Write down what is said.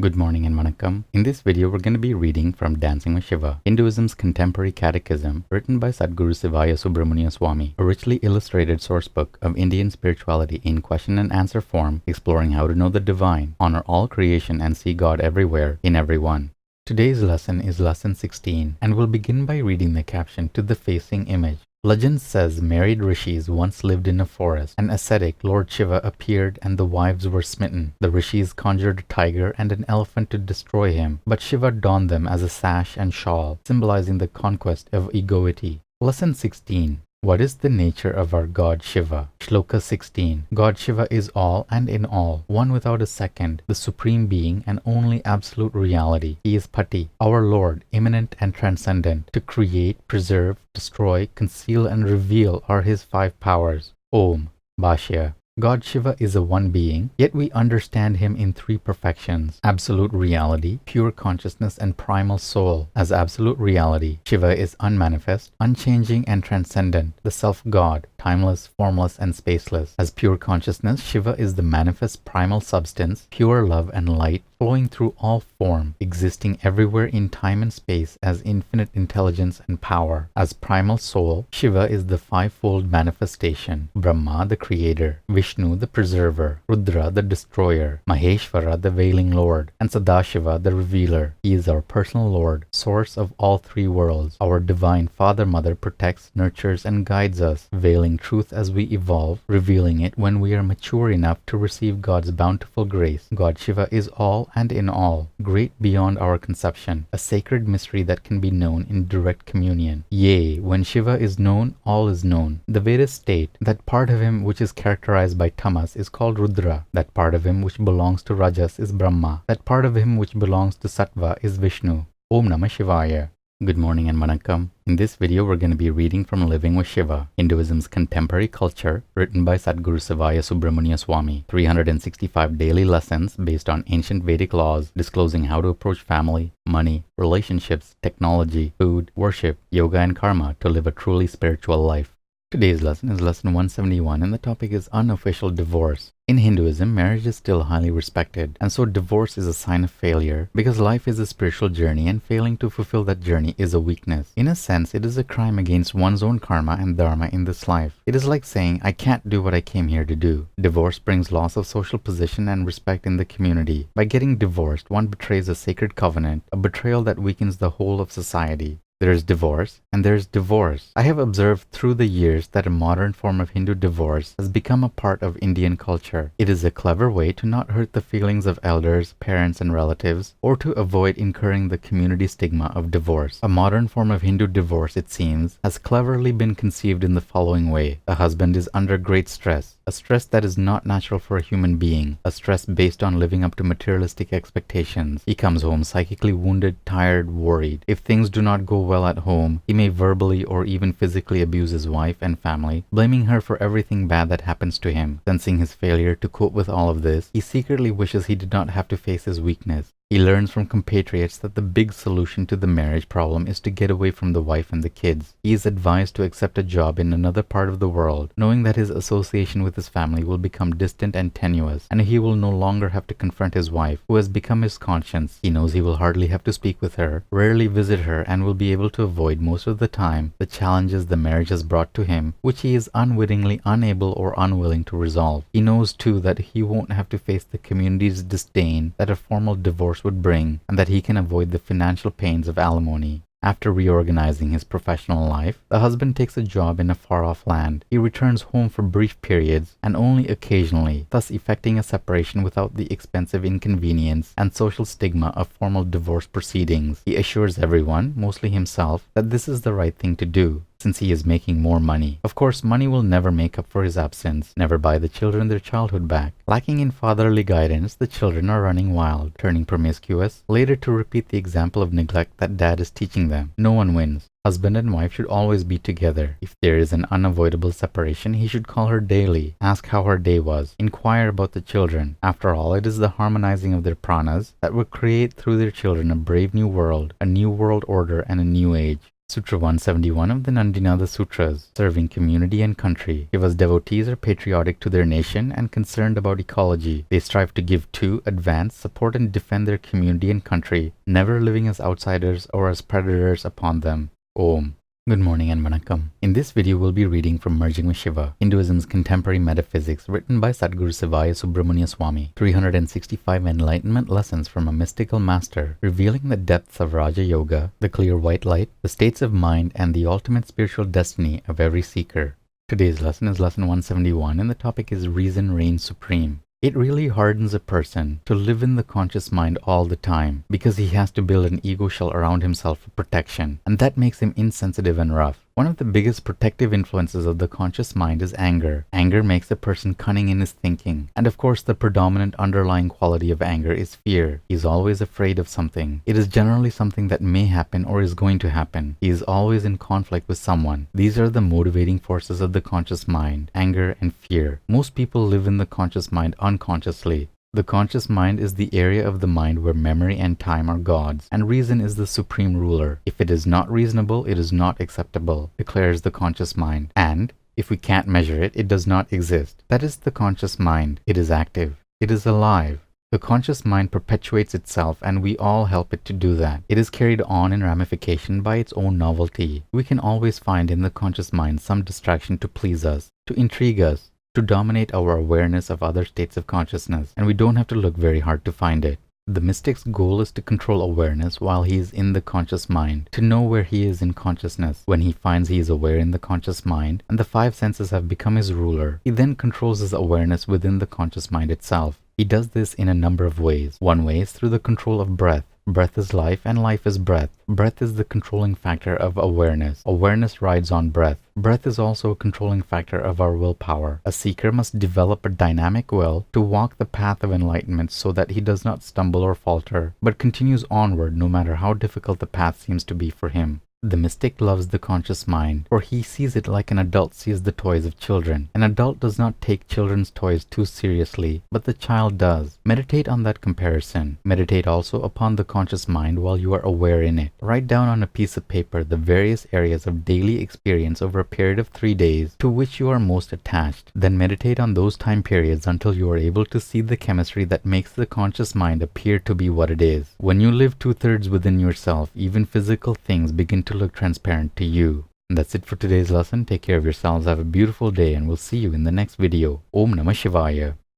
Good morning and vanakkam. In this video, we're going to be reading from Dancing with Shiva, Hinduism's contemporary catechism, written by Sadhguru Sivaya Subramania Swami, a richly illustrated sourcebook of Indian spirituality in question and answer form, exploring how to know the divine, honor all creation, and see God everywhere, in everyone. Today's lesson is lesson 16, and we'll begin by reading the caption to the facing image. Legend says married rishis once lived in a forest. An ascetic, Lord Shiva, appeared and the wives were smitten. The rishis conjured a tiger and an elephant to destroy him, but Shiva donned them as a sash and shawl, symbolizing the conquest of egoity. Lesson 16. What is the nature of our God Shiva? Shloka 16. God Shiva is all and in all, one without a second, the supreme being and only absolute reality. He is Pati, our Lord, immanent and transcendent. To create, preserve, destroy, conceal and reveal are his five powers. Om. Bhashya. God Shiva is a one being, yet we understand him in three perfections: absolute reality, pure consciousness, and primal soul. As absolute reality, Shiva is unmanifest, unchanging, and transcendent, the self-God, timeless, formless, and spaceless. As pure consciousness, Shiva is the manifest primal substance, pure love and light, flowing through all form, existing everywhere in time and space as infinite intelligence and power. As primal soul, Shiva is the fivefold manifestation: Brahma, the creator; Vishnu, the preserver; Rudra, the destroyer; Maheshvara, the veiling lord; and Sadashiva, the revealer. He is our personal Lord, source of all three worlds. Our divine Father-Mother protects, nurtures, and guides us, veiling truth as we evolve, revealing it when we are mature enough to receive God's bountiful grace. God Shiva is all and in all, great beyond our conception, a sacred mystery that can be known in direct communion. Yea, when Shiva is known, all is known. The Vedas state that part of him which is characterized by tamas is called Rudra, that part of him which belongs to Rajas is Brahma, that part of him which belongs to Sattva is Vishnu. Om Namah Shivaya. Good morning and vanakkam. In this video, we're going to be reading from Living with Shiva, Hinduism's contemporary culture, written by Sadhguru Sivaya Subramania Swami. 365 daily lessons based on ancient Vedic laws, disclosing how to approach family, money, relationships, technology, food, worship, yoga, and karma to live a truly spiritual life. Today's lesson is lesson 171, and the topic is unofficial divorce. In Hinduism, marriage is still highly respected, and so divorce is a sign of failure, because life is a spiritual journey and failing to fulfill that journey is a weakness. In a sense, it is a crime against one's own karma and dharma in this life. It is like saying, I can't do what I came here to do. Divorce brings loss of social position and respect in the community. By getting divorced, one betrays a sacred covenant, a betrayal that weakens the whole of society. There is divorce, and there is divorce. I have observed through the years that a modern form of Hindu divorce has become a part of Indian culture. It is a clever way to not hurt the feelings of elders, parents, and relatives, or to avoid incurring the community stigma of divorce. A modern form of Hindu divorce, it seems, has cleverly been conceived in the following way. The husband is under great stress, a stress that is not natural for a human being, a stress based on living up to materialistic expectations. He comes home psychically wounded, tired, worried. If things do not go well at home, he may verbally or even physically abuse his wife and family, blaming her for everything bad that happens to him. Sensing his failure to cope with all of this, he secretly wishes he did not have to face his weakness. He learns from compatriots that the big solution to the marriage problem is to get away from the wife and the kids. He is advised to accept a job in another part of the world, knowing that his association with his family will become distant and tenuous, and he will no longer have to confront his wife, who has become his conscience. He knows he will hardly have to speak with her, rarely visit her, and will be able to avoid most of the time the challenges the marriage has brought to him, which he is unwittingly unable or unwilling to resolve. He knows too that he won't have to face the community's disdain that a formal divorce would bring, and that he can avoid the financial pains of alimony. After reorganizing his professional life, the husband takes a job in a far-off land. He returns home for brief periods and only occasionally, thus effecting a separation without the expensive inconvenience and social stigma of formal divorce proceedings. He assures everyone, mostly himself, that this is the right thing to do, since he is making more money. Of course, money will never make up for his absence, never buy the children their childhood back. Lacking in fatherly guidance, the children are running wild, turning promiscuous, later to repeat the example of neglect that dad is teaching them. No one wins. Husband and wife should always be together. If there is an unavoidable separation, he should call her daily, ask how her day was, inquire about the children. After all, it is the harmonizing of their pranas that will create through their children a brave new world, a new world order, and a new age. Sutra 171 of the Nandinada Sutras, serving community and country. Shiva's devotees are patriotic to their nation and concerned about ecology. They strive to give to, advance, support and defend their community and country, never living as outsiders or as predators upon them. Om. Good morning and vanakkam. In this video, we'll be reading from Merging with Shiva, Hinduism's contemporary metaphysics, written by Sadguru Sivaya Subramania Swami. 365 enlightenment lessons from a mystical master, revealing the depths of Raja Yoga, the clear white light, the states of mind, and the ultimate spiritual destiny of every seeker. Today's lesson is lesson 171, and the topic is Reason Reigns Supreme. It really hardens a person to live in the conscious mind all the time because he has to build an ego shell around himself for protection, and that makes him insensitive and rough. One of the biggest protective influences of the conscious mind is anger. Anger makes a person cunning in his thinking. And of course, the predominant underlying quality of anger is fear. He is always afraid of something. It is generally something that may happen or is going to happen. He is always in conflict with someone. These are the motivating forces of the conscious mind, anger and fear. Most people live in the conscious mind unconsciously. The conscious mind is the area of the mind where memory and time are gods, and reason is the supreme ruler. If it is not reasonable, it is not acceptable, declares the conscious mind. And if we can't measure it, it does not exist. That is the conscious mind. It is active. It is alive. The conscious mind perpetuates itself, and we all help it to do that. It is carried on in ramification by its own novelty. We can always find in the conscious mind some distraction to please us, to intrigue us, to dominate our awareness of other states of consciousness, and we don't have to look very hard to find it. The mystic's goal is to control awareness while he is in the conscious mind, to know where he is in consciousness. When he finds he is aware in the conscious mind, and the five senses have become his ruler, he then controls his awareness within the conscious mind itself. He does this in a number of ways. One way is through the control of breath. Breath is life and life is breath. Breath is the controlling factor of awareness. Awareness rides on breath. Breath is also a controlling factor of our willpower. A seeker must develop a dynamic will to walk the path of enlightenment so that he does not stumble or falter, but continues onward no matter how difficult the path seems to be for him. The mystic loves the conscious mind, for he sees it like an adult sees the toys of children. An adult does not take children's toys too seriously, but the child does. Meditate on that comparison. Meditate also upon the conscious mind while you are aware in it. Write down on a piece of paper the various areas of daily experience over a period of 3 days to which you are most attached. Then meditate on those time periods until you are able to see the chemistry that makes the conscious mind appear to be what it is. When you live 2/3 within yourself, even physical things begin to look transparent to you. And that's it for today's lesson. Take care of yourselves, have a beautiful day, and we'll see you in the next video. Om Namah Shivaya.